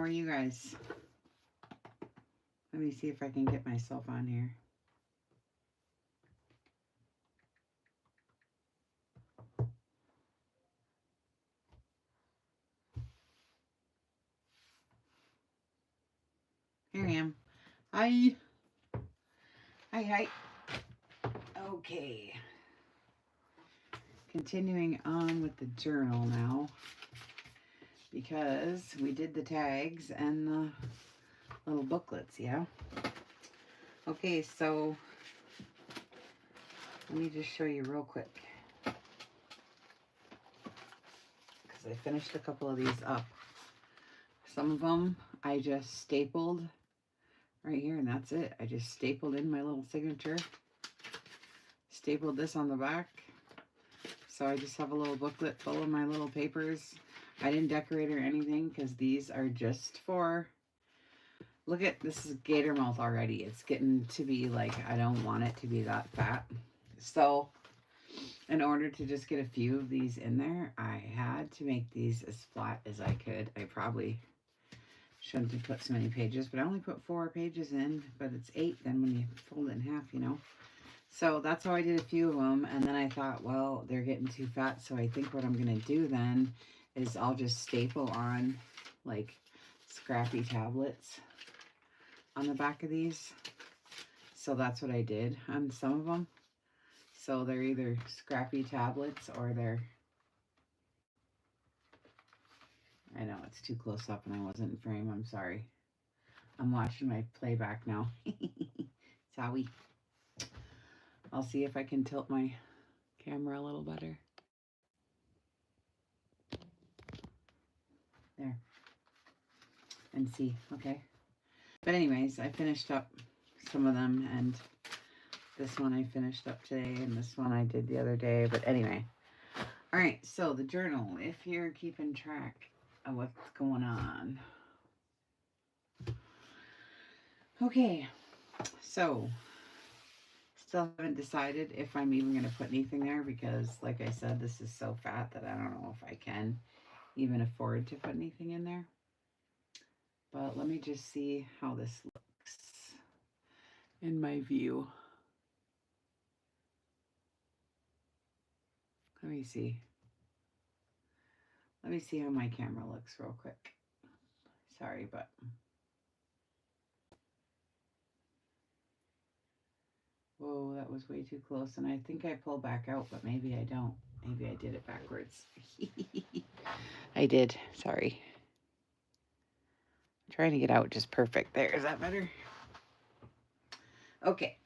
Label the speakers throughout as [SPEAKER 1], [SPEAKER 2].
[SPEAKER 1] are you guys? Let me see if I can get myself on here. Here I am. Hi. Hi, hi. Okay. Continuing on with the journal now, because we did the tags and the little booklets, yeah? Okay, so let me just show you real quick, because I finished a couple of these up. Some of them I just stapled right here, and that's it. I just stapled in my little signature, stapled this on the back. So I just have a little booklet full of my little papers. I didn't decorate or anything because these are just for, look at, this is gator mouth already. It's getting to be like, I don't want it to be that fat. So in order to just get a few of these in there, I had to make these as flat as I could. I probably shouldn't have put so many pages, but I only put 4 pages in, but it's 8 then when you fold it in half, you know. So that's how I did a few of them. And then I thought, well, they're getting too fat. So I think what I'm going to do then is I'll just staple on like scrappy tablets on the back of these. So that's what I did on some of them. So they're either scrappy tablets or they're, I know it's too close up and I wasn't in frame. I'm sorry. I'm watching my playback now. Sorry. I'll see if I can tilt my camera a little better. There. And see, okay. But anyways, I finished up some of them, and this one I finished up today, and this one I did the other day. But anyway. All right, so the journal, if you're keeping track of what's going on. Okay, so still haven't decided if I'm even going to put anything there because, like I said, this is so fat that I don't know if I can even afford to put anything in there. But let me just see how this looks in my view. Let me see. Let me see how my camera looks real quick. Sorry, but whoa, that was way too close. And I think I pulled back out, but maybe I don't. Maybe I did it backwards. I did. Sorry. I'm trying to get out just perfect. There, is that better? Okay.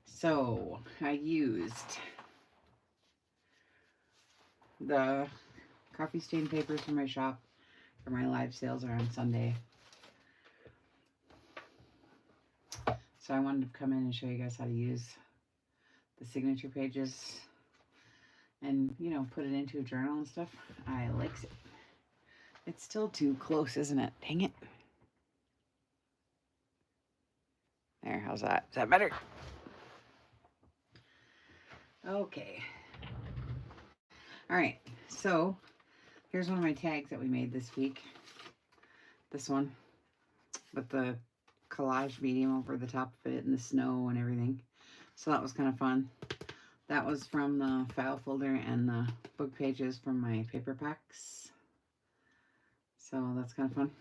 [SPEAKER 1] So I used the coffee stain papers from my shop for my live sales are on Sunday. So I wanted to come in and show you guys how to use the signature pages and, you know, put it into a journal and stuff. I likes it. It's still too close, isn't it? Dang it. There, how's that? Is that better? Okay. All right, so here's one of my tags that we made this week. This one with the collage medium over the top of it and the snow and everything. So that was kind of fun. That was from the file folder and the book pages from my paper packs. So that's kind of fun.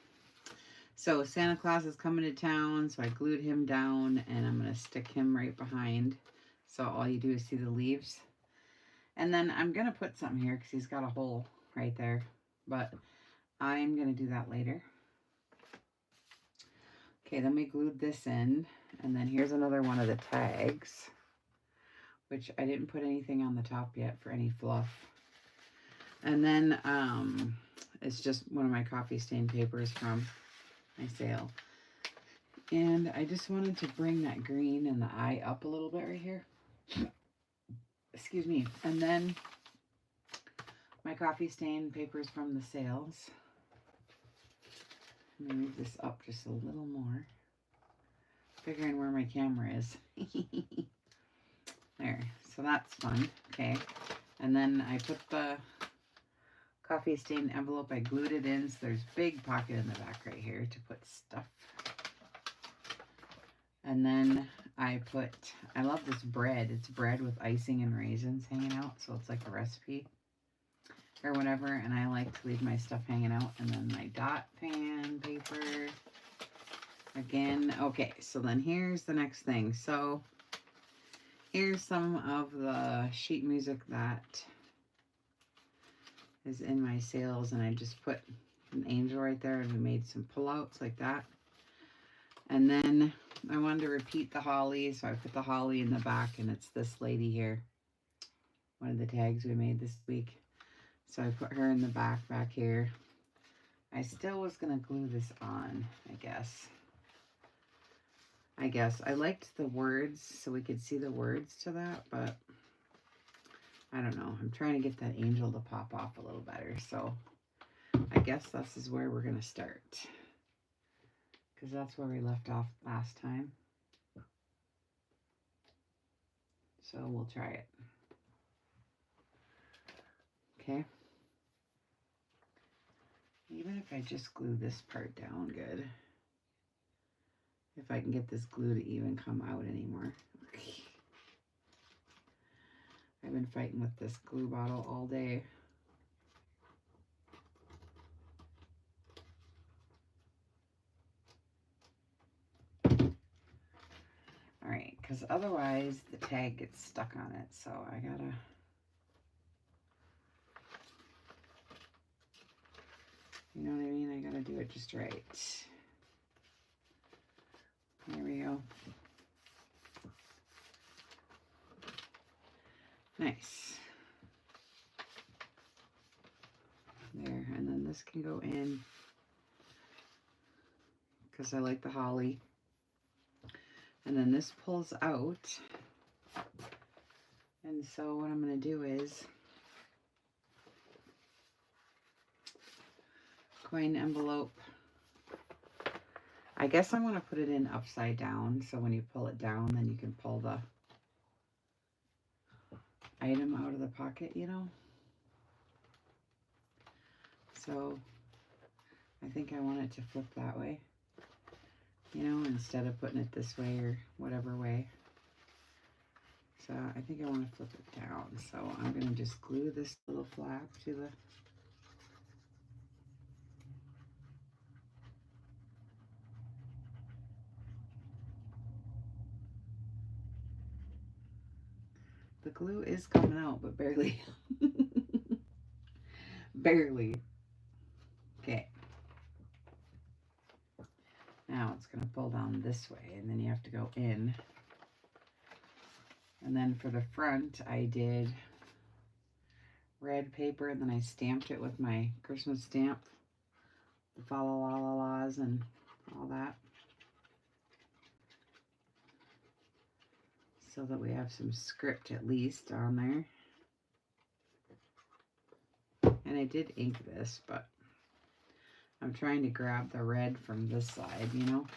[SPEAKER 1] So Santa Claus is coming to town, so I glued him down and I'm going to stick him right behind. So all you do is see the leaves. And then I'm going to put something here because he's got a hole right there. But I'm going to do that later. Okay, then we glued this in. And then here's another one of the tags, which I didn't put anything on the top yet for any fluff. And then it's just one of my coffee stain papers from my sale. And I just wanted to bring that green and the eye up a little bit right here. Excuse me. And then my coffee stain papers from the sales. Let me move this up just a little more. Figuring where my camera is. There. So that's fun. Okay. And then I put the coffee stain envelope. I glued it in, so there's a big pocket in the back right here to put stuff. And then I love this bread. It's bread with icing and raisins hanging out, so it's like a recipe or whatever. And I like to leave my stuff hanging out. And then my dot pan paper. Again, okay, so then here's the next thing. So here's some of the sheet music that is in my sales, and I just put an angel right there, and we made some pullouts like that. And then I wanted to repeat the holly, so I put the holly in the back, and it's this lady here, one of the tags we made this week. So I put her in the back here. I still was gonna glue this on, I guess. I liked the words so we could see the words to that, but I don't know. I'm trying to get that angel to pop off a little better. So I guess this is where we're going to start, because that's where we left off last time. So we'll try it. Okay. Even if I just glue this part down good. If I can get this glue to even come out anymore. I've been fighting with this glue bottle all day. Alright, because otherwise the tag gets stuck on it. So I gotta... You know what I mean? I gotta do it just right. There we go. Nice. There, and then this can go in because I like the holly. And then this pulls out. And so what I'm going to do is coin envelope. I guess I want to put it in upside down, so when you pull it down, then you can pull the item out of the pocket, you know. So I think I want it to flip that way, you know, instead of putting it this way or whatever way. So I think I want to flip it down. So I'm going to just glue this little flap to the... The glue is coming out, but barely. Barely. Okay. Now it's going to pull down this way, and then you have to go in. And then for the front, I did red paper, and then I stamped it with my Christmas stamp, the fa la la la la's and all that, so that we have some script at least on there. And I did ink this, but I'm trying to grab the red from this side, you know.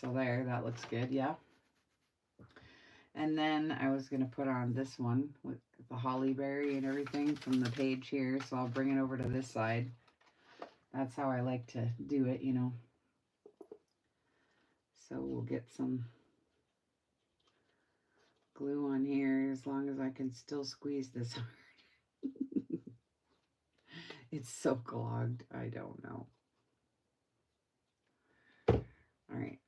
[SPEAKER 1] So there, that looks good, yeah. And then I was going to put on this one with the holly berry and everything from the page here. So I'll bring it over to this side. That's how I like to do it, you know. So we'll get some glue on here as long as I can still squeeze this hard. It's so clogged. I don't know. All right.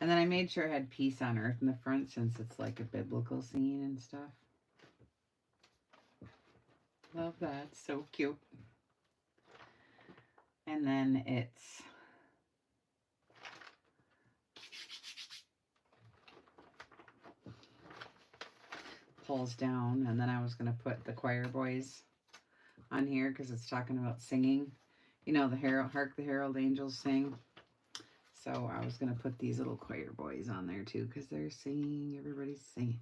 [SPEAKER 1] And then I made sure I had peace on earth in the front, since it's like a biblical scene and stuff. Love that. So cute. And then it's pulls down. And then I was going to put the choir boys on here because it's talking about singing. You know, the Hark the Herald Angels Sing. So I was going to put these little choir boys on there too, because they're singing. Everybody's singing.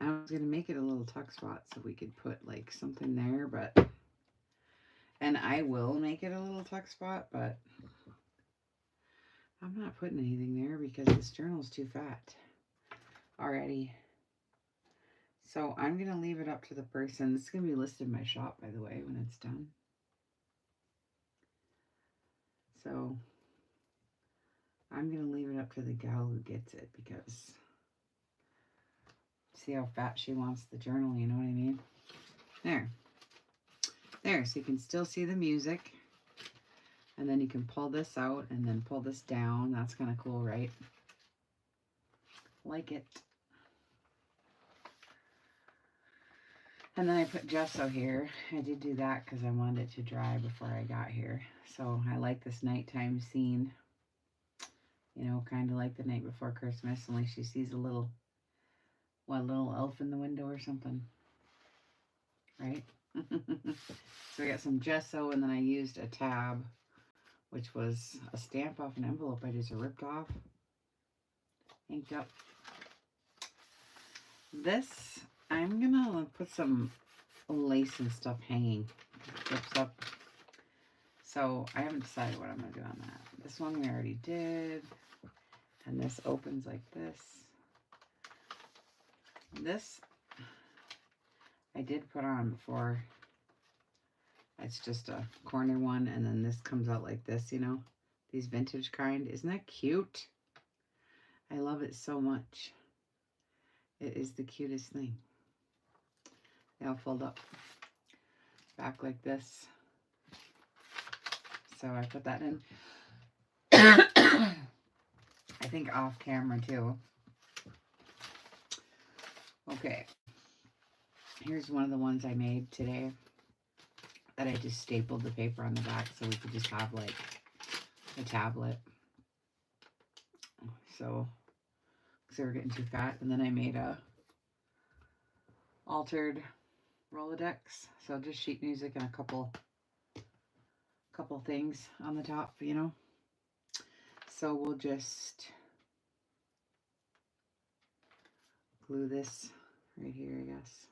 [SPEAKER 1] I was going to make it a little tuck spot so we could put like something there, but... And I will make it a little tuck spot, but I'm not putting anything there because this journal's too fat already. So I'm going to leave it up to the person. This is going to be listed in my shop, by the way, when it's done. So I'm going to leave it up to the gal who gets it, because see how fat she wants the journal, you know what I mean? There. There, so you can still see the music. And then you can pull this out and then pull this down. That's kind of cool, right? Like it. And then I put gesso here. I did do that because I wanted it to dry before I got here. So I like this nighttime scene. You know, kind of like the night before Christmas, only she sees a little, what, little elf in the window or something. Right? So I got some gesso, and then I used a tab, which was a stamp off an envelope I just ripped off. Inked up. This, I'm gonna put some lace and stuff hanging. Flips up. So I haven't decided what I'm gonna do on that. This one we already did. And this opens like this. This I did put on before. It's just a corner one, and then this comes out like this, you know. These vintage kind. Isn't that cute? I love it so much. It is the cutest thing. They all fold up back like this. So I put that in. I think off camera too. Okay. Here's one of the ones I made today that I just stapled the paper on the back so we could just have like a tablet. So, because they were getting too fat. And then I made a altered Rolodex. So just sheet music and a couple things on the top, you know. So we'll just glue this right here, I guess.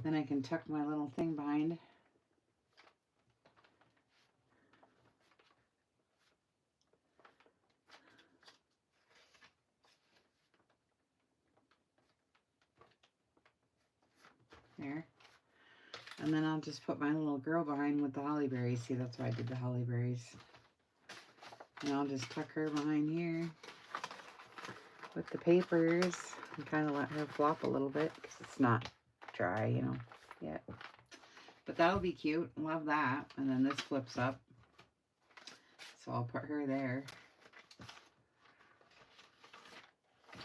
[SPEAKER 1] Then I can tuck my little thing behind. There. And then I'll just put my little girl behind with the holly berries. See, that's why I did the holly berries. And I'll just tuck her behind here with the papers and kind of let her flop a little bit because it's not dry, you know, yet. But that'll be cute. Love that. And then this flips up. So I'll put her there.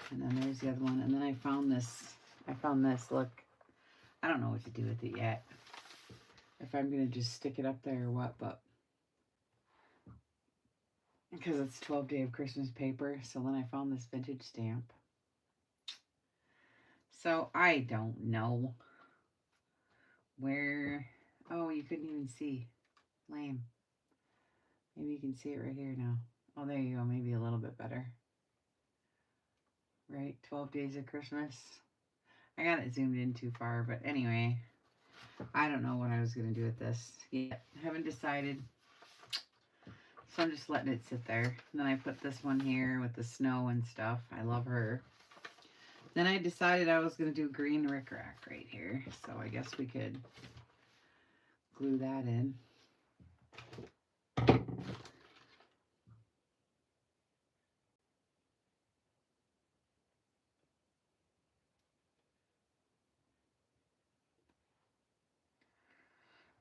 [SPEAKER 1] And then there's the other one. And then I found this. Look, I don't know what to do with it yet. If I'm going to just stick it up there or what, but because it's 12 Day of Christmas paper. So then I found this vintage stamp. So I don't know where. Oh, you couldn't even see. Lame. Maybe you can see it right here now. Oh, there you go. Maybe a little bit better. Right? 12 Days of Christmas. I got it zoomed in too far, but anyway, I don't know what I was going to do with this yet. I haven't decided. So I'm just letting it sit there. And then I put this one here with the snow and stuff. I love her. Then I decided I was going to do green rickrack right here. So I guess we could glue that in.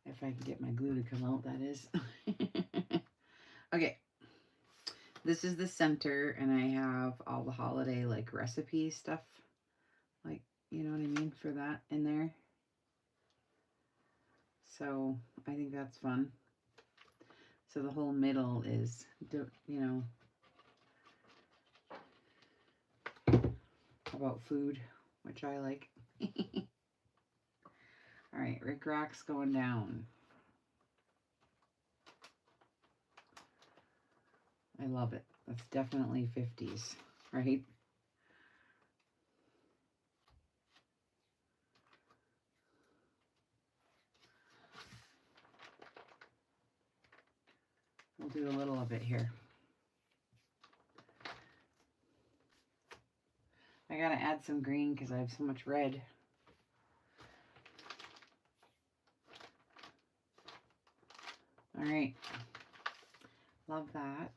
[SPEAKER 1] If I can get my glue to come out, that is. Okay. This is the center, and I have all the holiday, like, recipe stuff. Like, you know what I mean, for that in there. So, I think that's fun. So, the whole middle is, you know, about food, which I like. All right, Rick Rack's going down. I love it. That's definitely 50s, right? do a little of it here. I gotta add some green because I have so much red. All right. Love that.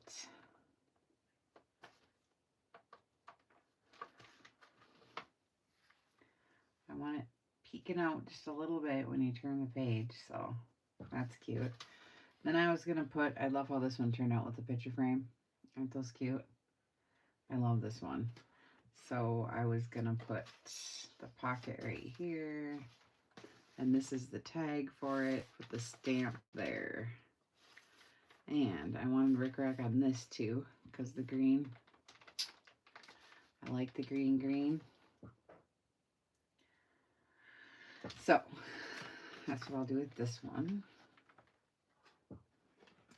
[SPEAKER 1] I want it peeking out just a little bit when you turn the page, so that's cute. Then I was gonna put, I love how this one turned out with the picture frame. Aren't those cute? I love this one. So I was gonna put the pocket right here, and this is the tag for it with the stamp there. And I wanted rickrack on this too, because the green, I like the green. So that's what I'll do with this one.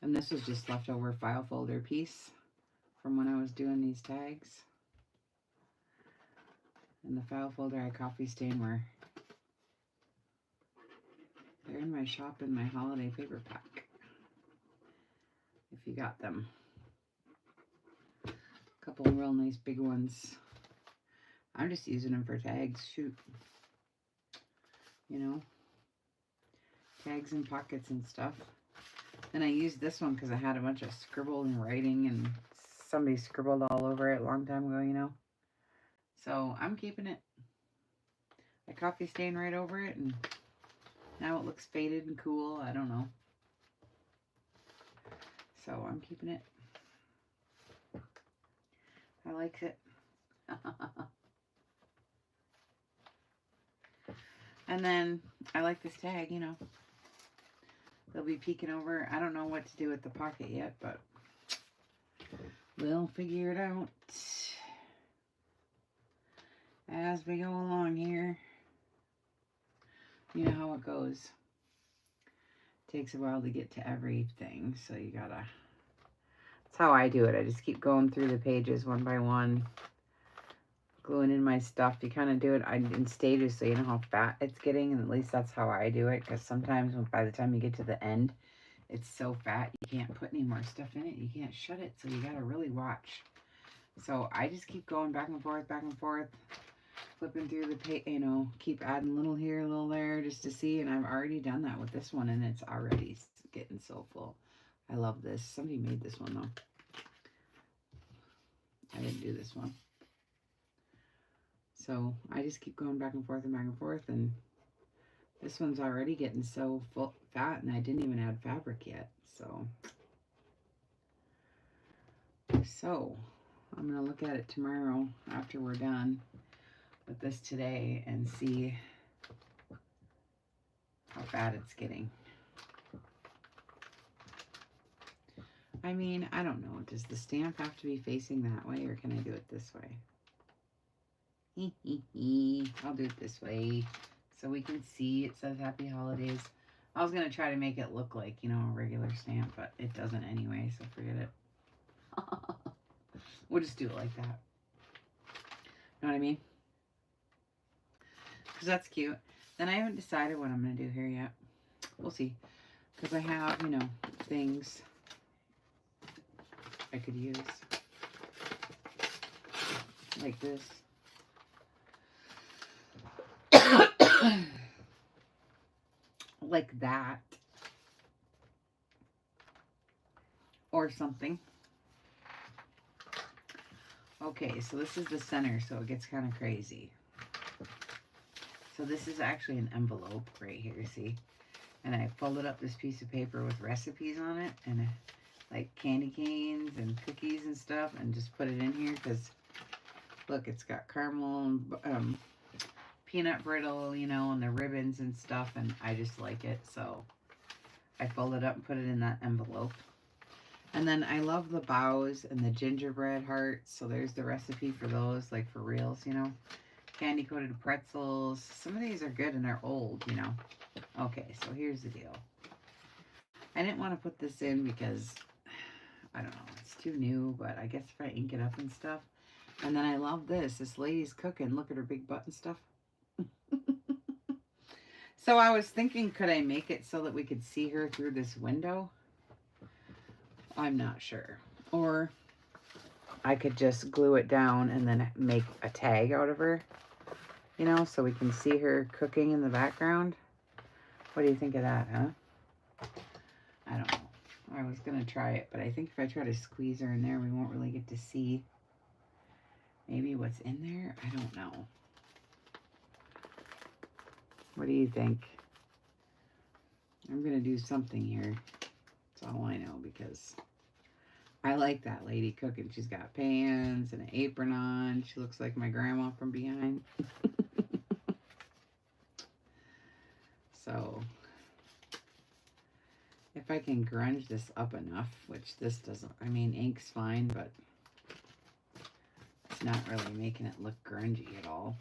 [SPEAKER 1] And this was just leftover file folder piece from when I was doing these tags. And the file folder I coffee stain were, they're in my shop in my holiday paper pack. If you got them. A couple of real nice big ones. I'm just using them for tags, shoot. You know, tags and pockets and stuff. And I used this one because I had a bunch of scribble and writing, and somebody scribbled all over it a long time ago, you know. So I'm keeping it. I coffee stain right over it, and now it looks faded and cool. I don't know. So I'm keeping it. I like it. And then I like this tag, you know. They'll be peeking over. I don't know what to do with the pocket yet, but we'll figure it out as we go along here. You know how it goes. Takes a while to get to everything, so you gotta, that's how I do it. I just keep going through the pages one by one, gluing in my stuff. You kind of do it in stages so you know how fat it's getting, and at least that's how I do it, because sometimes by the time you get to the end, it's so fat you can't put any more stuff in it. You can't shut it, so you gotta really watch. So I just keep going back and forth, flipping through the page, you know, keep adding a little here, a little there, just to see. And I've already done that with this one, and it's already getting so full. I love this. Somebody made this one though. I didn't do this one. So I just keep going back and forth, and this one's already getting so full, fat, and I didn't even add fabric yet. So I'm gonna look at it tomorrow after we're done with this today and see how fat it's getting. I mean, I don't know. Does the stamp have to be facing that way, or can I do it this way? I'll do it this way so we can see. It says Happy Holidays. I was going to try to make it look like, you know, a regular stamp, but it doesn't anyway, so forget it. We'll just do it like that. Know what I mean? Because that's cute. Then I haven't decided what I'm going to do here yet. We'll see. Because I have, you know, things I could use. Like this. Like that. Or something. Okay, so this is the center, so it gets kind of crazy. So this is actually an envelope right here, see? And I folded up this piece of paper with recipes on it, and like candy canes and cookies and stuff, and just put it in here because, look, it's got caramel and peanut brittle, you know, and the ribbons and stuff, and I just like it, so I folded up and put it in that envelope. And then I love the bows and the gingerbread hearts, so there's the recipe for those, like for reals, you know. Candy coated pretzels. Some of these are good and they're old, you know. Okay, so here's the deal. I didn't want to put this in because, I don't know, it's too new, but I guess if I ink it up and stuff. And then I love this. This lady's cooking. Look at her big butt and stuff. So I was thinking, could I make it so that we could see her through this window? I'm not sure. Or I could just glue it down and then make a tag out of her, you know, so we can see her cooking in the background. What do you think of that, huh? I don't know. I was going to try it, but I think if I try to squeeze her in there, we won't really get to see maybe what's in there. I don't know. What do you think? I'm going to do something here. That's all I know, because I like that lady cooking. She's got pans and an apron on. She looks like my grandma from behind. So if I can grunge this up enough, which this doesn't, I mean, ink's fine, but it's not really making it look grungy at all.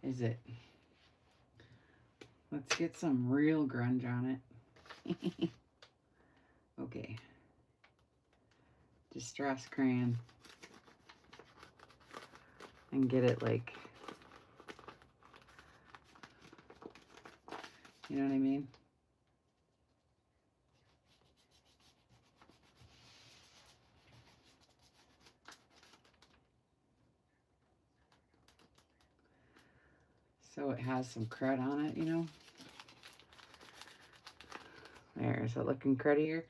[SPEAKER 1] Is it? Let's get some real grunge on it. Okay. Distress crayon. And get it like, you know what I mean? So it has some crud on it, you know? There, is it looking cruddier?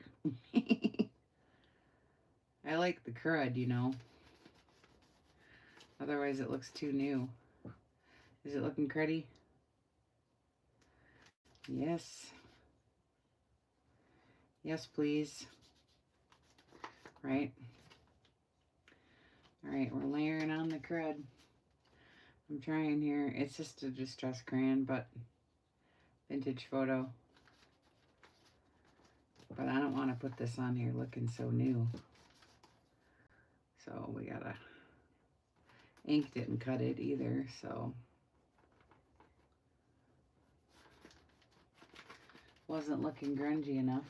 [SPEAKER 1] I like the crud, you know? Otherwise it looks too new. Is it looking cruddy? Yes. Yes, please. Right? Alright, we're layering on the crud. I'm trying here. It's just a distress crayon, but vintage photo. But I don't want to put this on here looking so new. So we gotta, ink didn't cut it either, so. Wasn't looking grungy enough.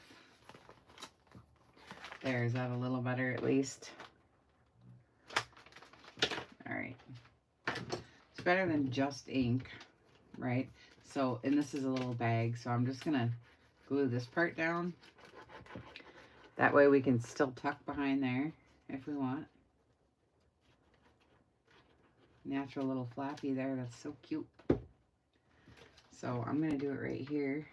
[SPEAKER 1] There, is that a little better at least? All right. It's better than just ink, right? So, and this is a little bag, so I'm just gonna glue this part down. That way we can still tuck behind there if we want. Natural little flappy there, that's so cute. So I'm gonna do it right here.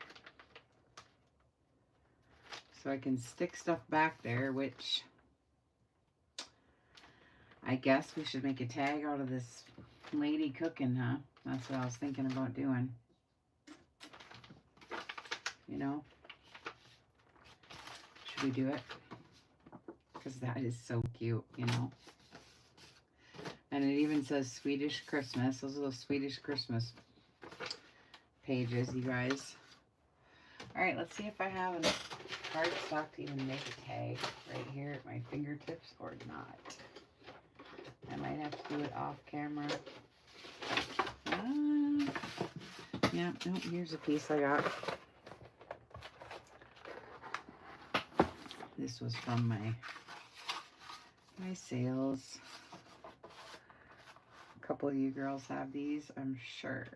[SPEAKER 1] So I can stick stuff back there, which I guess we should make a tag out of this lady cooking, huh? That's what I was thinking about doing. You know? Should we do it? Because that is so cute, you know? And it even says Swedish Christmas. Those are those Swedish Christmas pages, you guys. All right, let's see if I have enough cardstock to even make a tag right here at my fingertips or not. I might have to do it off camera. Yeah, no, here's a piece I got. This was from my sales. A couple of you girls have these, I'm sure.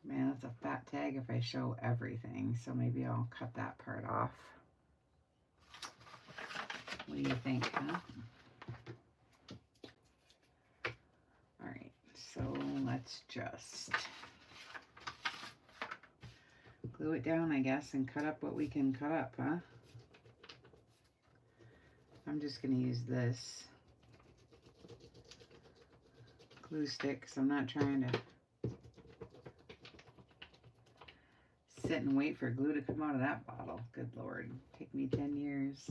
[SPEAKER 1] Man, that's a fat tag if I show everything, so maybe I'll cut that part off. What do you think, huh? All right, so let's just glue it down, I guess, and cut up what we can cut up, huh? I'm just going to use this glue stick because I'm not trying to sit and wait for glue to come out of that bottle. Good Lord. Take me 10 years.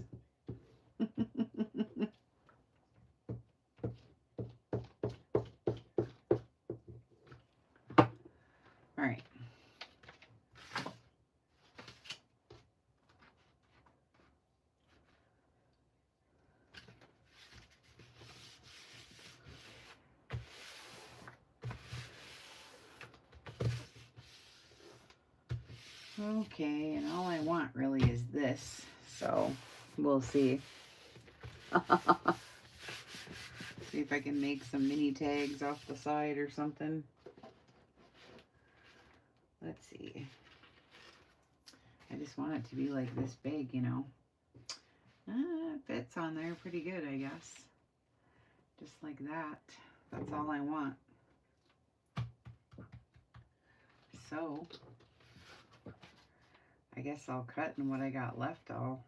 [SPEAKER 1] All right. Okay, and all I want really is this, so we'll see. See if I can make some mini tags off the side or something. Let's see. I just want it to be like this big, you know. It fits on there pretty good, I guess. Just like that. That's all I want. So, I guess I'll cut, and what I got left, I'll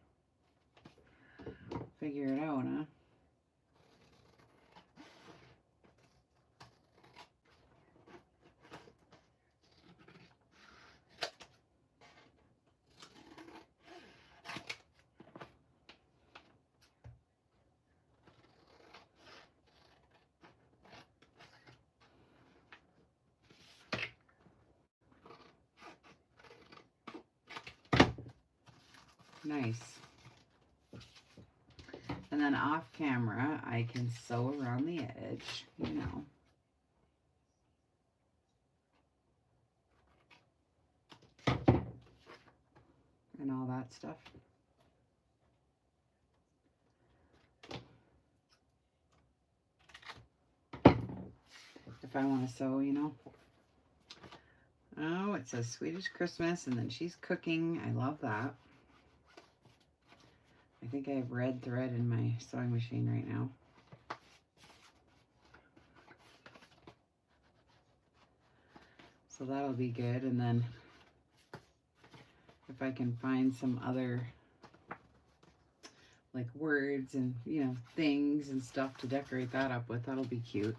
[SPEAKER 1] figure it out, huh? Nice. And then off camera, I can sew around the edge, you know. And all that stuff. If I want to sew, you know. Oh, it says Swedish Christmas, and then she's cooking. I love that. I think I have red thread in my sewing machine right now. So that'll be good. And then if I can find some other like words and, you know, things and stuff to decorate that up with, that'll be cute.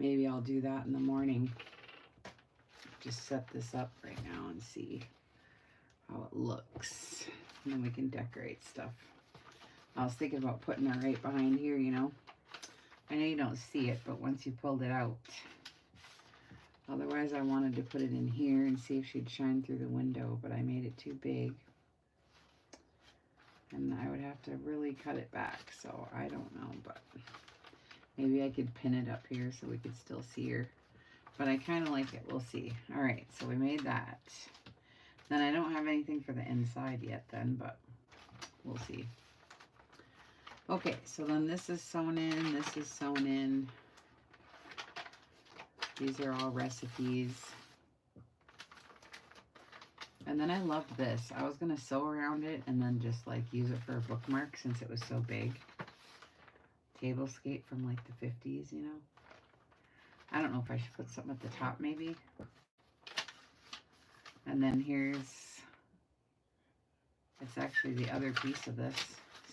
[SPEAKER 1] Maybe I'll do that in the morning. Just set this up right now and see how it looks. And then we can decorate stuff. I was thinking about putting it right behind here, you know. I know you don't see it, but once you pulled it out. Otherwise, I wanted to put it in here and see if she'd shine through the window, but I made it too big. And I would have to really cut it back, so I don't know, but maybe I could pin it up here so we could still see her. But I kind of like it. We'll see. All right, so we made that. Then I don't have anything for the inside yet then, but we'll see. Okay, so then this is sewn in. This is sewn in. These are all recipes. And then I love this. I was going to sew around it and then just like use it for a bookmark since it was so big. Tablescape from like the 50s, you know. I don't know if I should put something at the top maybe. And then here's, it's actually the other piece of this.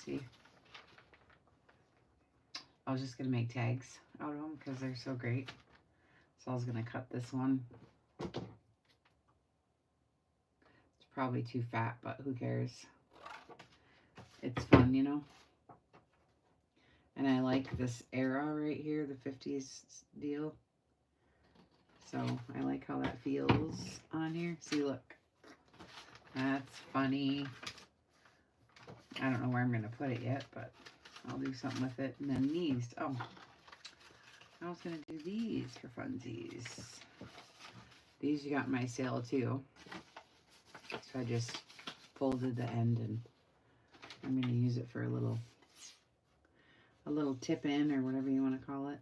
[SPEAKER 1] See? I was just going to make tags out of them because they're so great. So I was going to cut this one. It's probably too fat, but who cares? It's fun, you know? And I like this era right here, the 50s deal. So I like how that feels on here. See, look. That's funny. I don't know where I'm going to put it yet, but I'll do something with it. And then these. Oh, I was going to do these for funsies. These you got in my sale too. So I just folded the end and I'm going to use it for a little tip in or whatever you want to call it.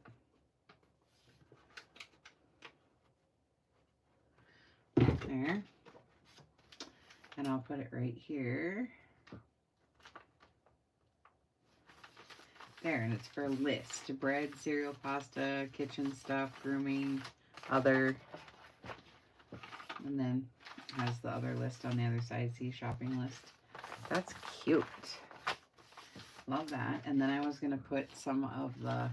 [SPEAKER 1] There. And I'll put it right here. There, and it's for list. Bread, cereal, pasta, kitchen stuff, grooming, other. And then has the other list on the other side. See, shopping list. That's cute. Love that. And then I was going to put some of the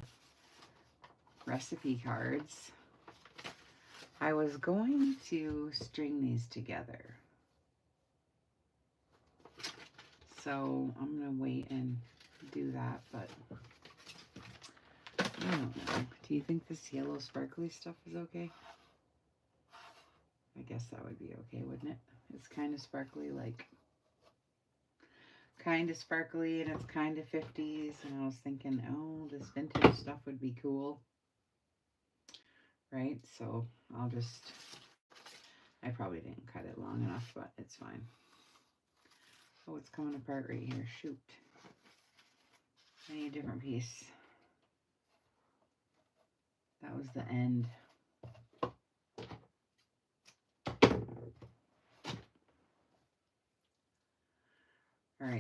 [SPEAKER 1] recipe cards. I was going to string these together. So I'm going to wait and do that, but I don't know. Do you think this yellow sparkly stuff is okay? I guess that would be okay, wouldn't it? It's kind of sparkly, like kind of sparkly, and it's kind of 50s, and I was thinking, oh, this vintage stuff would be cool, right? So I'll just, I probably didn't cut it long enough, but it's fine. Oh, it's coming apart right here. Shoot. I need a different piece. That was the end.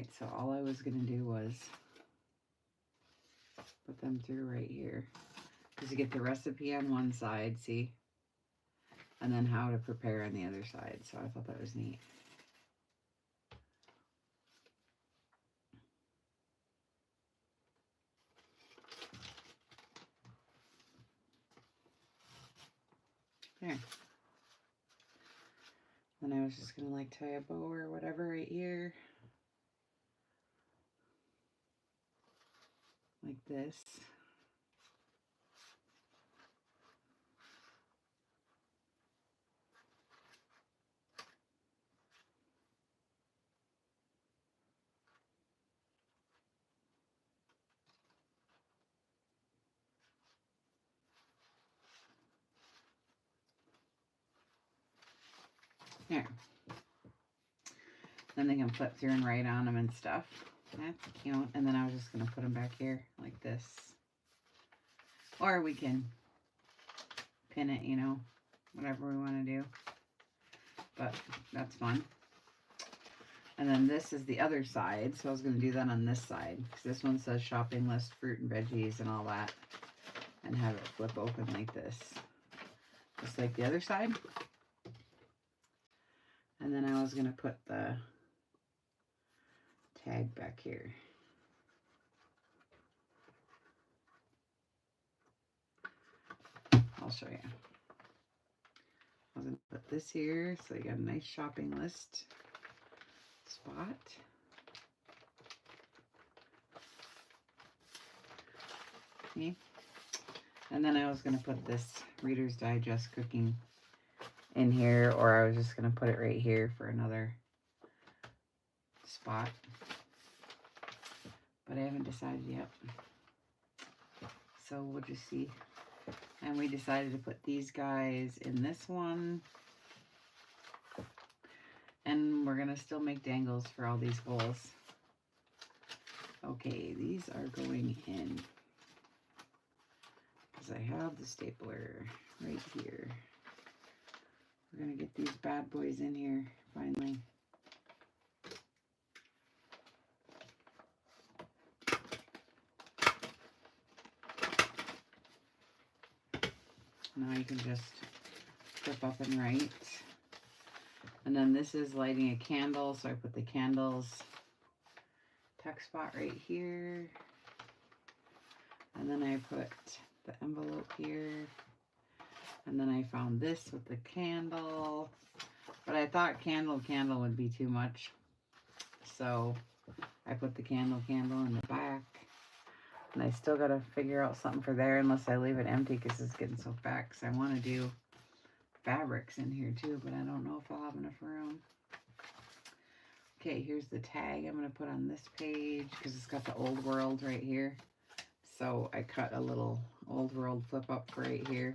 [SPEAKER 1] side. So all I was going to do was put them through right here. Because you get the recipe on one side, see? And then how to prepare on the other side. So I thought that was neat. There. Then I was just going to like tie a bow or whatever right here. Like this. There. Then they can flip through and write on them and stuff. That's cute. And then I was just going to put them back here like this. Or we can pin it, you know, whatever we want to do. But that's fun. And then this is the other side. So I was going to do that on this side. Because this one says shopping list, fruit and veggies and all that. And have it flip open like this. Just like the other side. And then I was going to put the tag back here. I'll show you. I was going to put this here so you got a nice shopping list spot. Okay. And then I was going to put this Reader's Digest cooking in here, or I was just going to put it right here for another spot. But I haven't decided yet. So we'll just see. And we decided to put these guys in this one. And we're going to still make dangles for all these holes. Okay, these are going in. Because I have the stapler right here. We're going to get these bad boys in here finally. Now you can just flip up and write. And then this is lighting a candle, so I put the candles tuck spot right here. And then I put the envelope here. And then I found this with the candle. But I thought candle would be too much. So I put the candle in the back. And I still got to figure out something for there unless I leave it empty because it's getting so fat. Because I want to do fabrics in here too, but I don't know if I'll have enough room. Okay, here's the tag I'm going to put on this page because it's got the Old World right here. So I cut a little Old World flip up right here.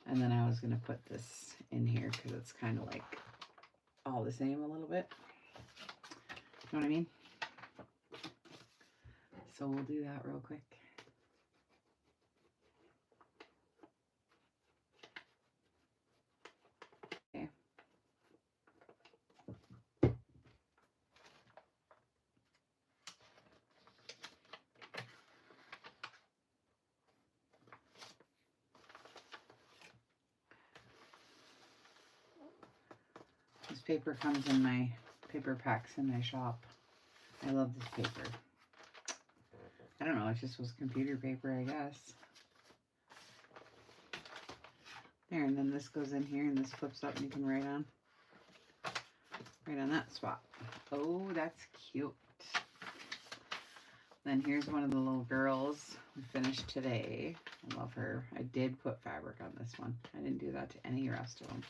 [SPEAKER 1] And then I was going to put this in here because it's kind of like all the same a little bit. You know what I mean? So we'll do that real quick. Okay. This paper comes in my paper packs in my shop. I love this paper. I don't know, it just was computer paper, I guess. There, and then this goes in here and this flips up and you can write on that spot. Oh, that's cute. Then here's one of the little girls we finished today. I love her. I did put fabric on this one. I didn't do that to any rest of them.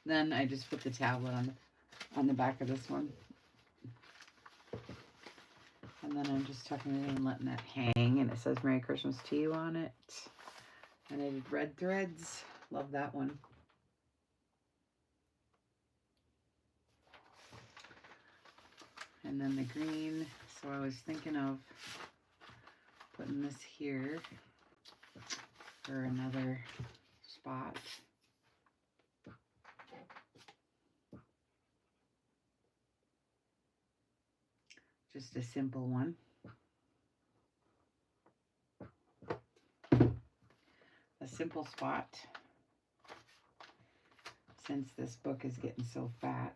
[SPEAKER 1] Then I just put the tablet on the back of this one. And then I'm just tucking it in and letting that hang. And it says Merry Christmas to you on it. And I did red threads. Love that one. And then the green. So I was thinking of putting this here for another spot. Just a simple one. A simple spot. Since this book is getting so fat,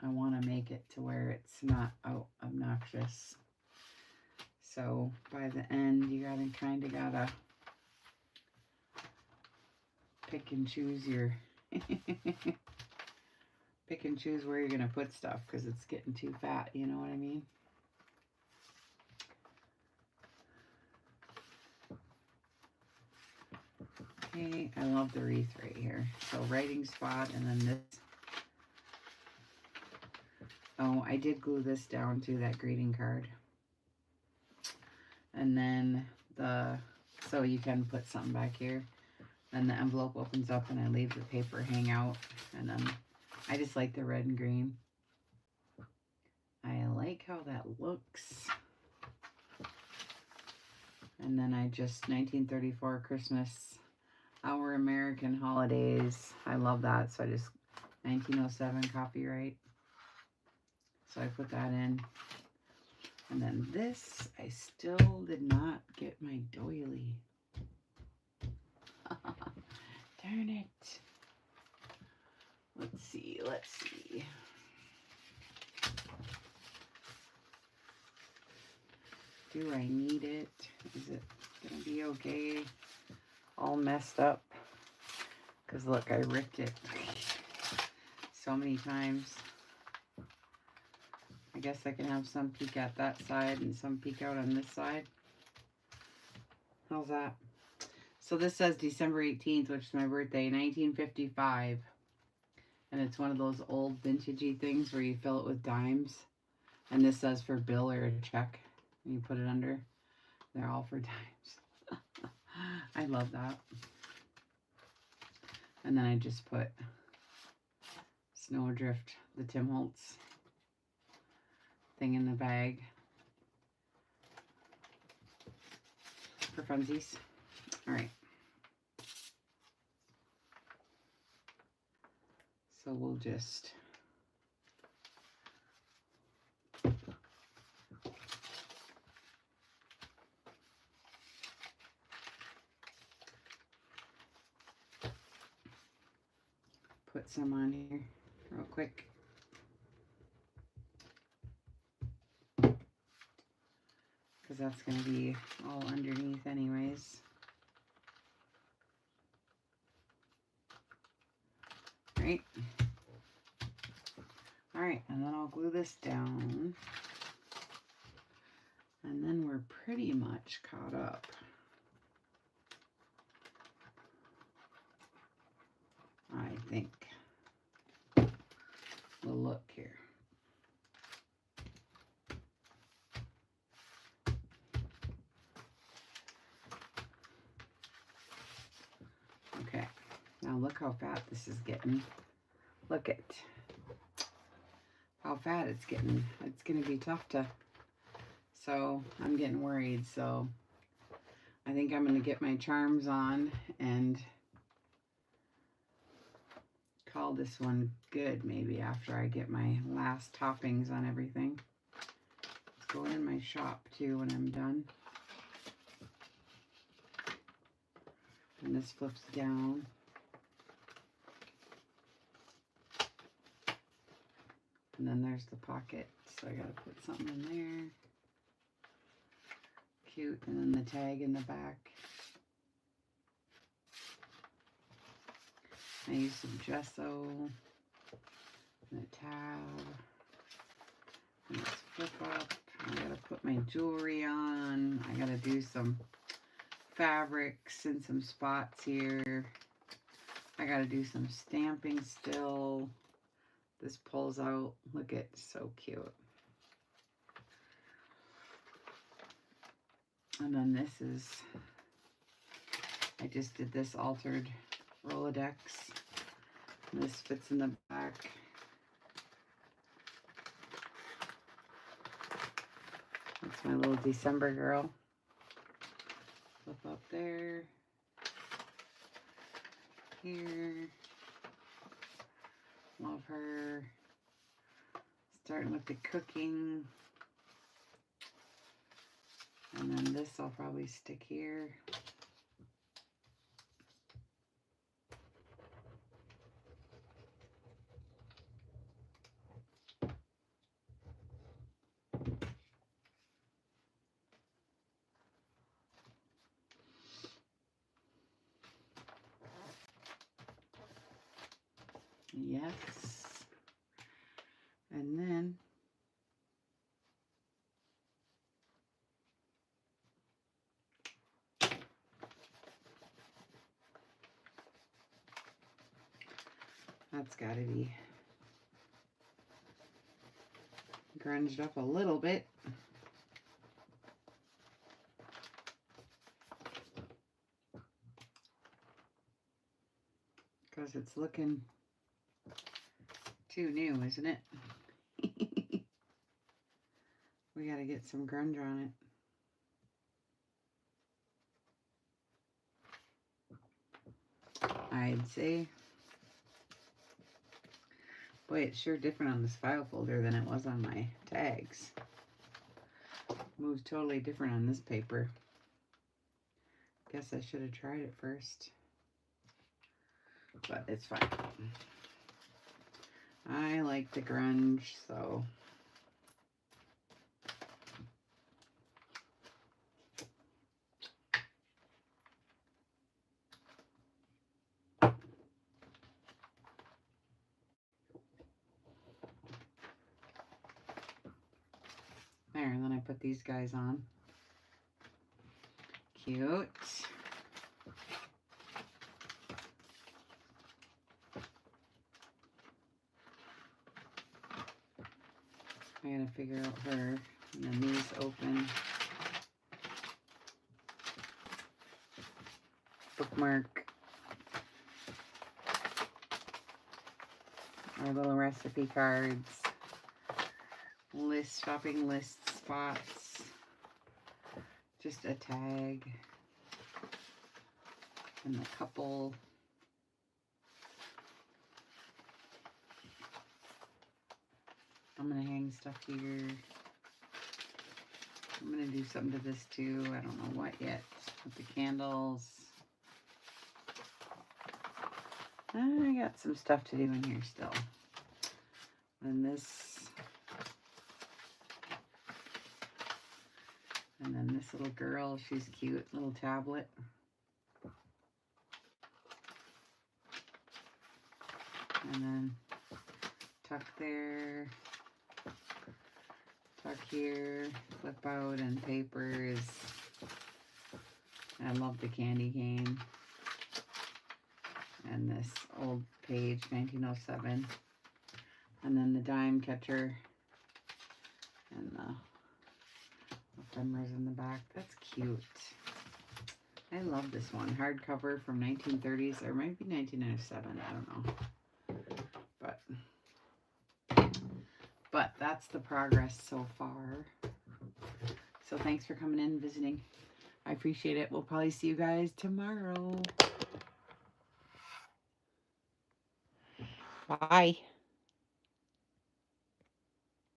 [SPEAKER 1] I want to make it to where it's not obnoxious. So by the end, you gotta pick and choose your pick and choose where you're gonna put stuff because it's getting too fat. You know what I mean? Okay, I love the wreath right here. So writing spot, and then this. Oh, I did glue this down to that greeting card. And then so you can put something back here. Then the envelope opens up and I leave the paper hang out. And then I just like the red and green. I like how that looks. And then I just 1934 Christmas, Our American Holidays. I love that. So I just 1907 copyright. So I put that in. And then this, I still did not get my doily. Darn it. Let's see. Do I need it? Is it gonna be okay? All messed up. Because look, I ripped it so many times. I guess I can have some peek at that side and some peek out on this side. How's that? So this says December 18th, which is my birthday, 1955. And it's one of those old vintagey things where you fill it with dimes. And this says for bill or a check. And you put it under. They're all for dimes. I love that. And then I just put Snowdrift, the Tim Holtz thing in the bag for funsies. All right. So we'll just put some on here real quick. Because that's going to be all underneath anyways. Right? Alright, and then I'll glue this down. And then we're pretty much caught up. I think. We'll look here. Okay, now look how fat this is getting. Look at how fat it's getting. It's going to be tough to, so I'm getting worried. So I think I'm going to get my charms on and call this one good maybe after I get my last toppings on everything. It's going in my shop too when I'm done. And this flips down. And then there's the pocket, so I gotta put something in there. Cute, and then the tag in the back. I use some gesso and a tab. And let's flip up. I gotta put my jewelry on. I gotta do some fabrics and some spots here. I gotta do some stamping still. This pulls out. Look at, so cute. And then this is, I just did this altered Rolodex. And this fits in the back. That's my little December girl. Flip up there. Here. Love her. Starting with the cooking. And then this I'll probably stick here. Yes. And then that's got to be grunged up a little bit. Because it's looking too new, isn't it? We got to get some grunge on it, I'd say. Boy, it's sure different on this file folder than it was on my tags. Moves totally different on this paper. Guess I should have tried it first. But it's fine. I like the grunge, so. There, and then I put these guys on. Cute. I gotta figure out her. And then these open. Bookmark. Our little recipe cards. List, shopping list spots. Just a tag. And a couple. I'm going to hang stuff here. I'm going to do something to this too. I don't know what yet. With the candles. I got some stuff to do in here still. And this. And then this little girl, she's cute. Little tablet. And then tuck there. Tuck here, flip out, and papers. I love the candy cane. And this old page, 1907. And then the dime catcher. And the ephemera's in the back. That's cute. I love this one. Hardcover from 1930s, or maybe 1907. I don't know. But that's the progress so far. So thanks for coming in and visiting. I appreciate it. We'll probably see you guys tomorrow. Bye.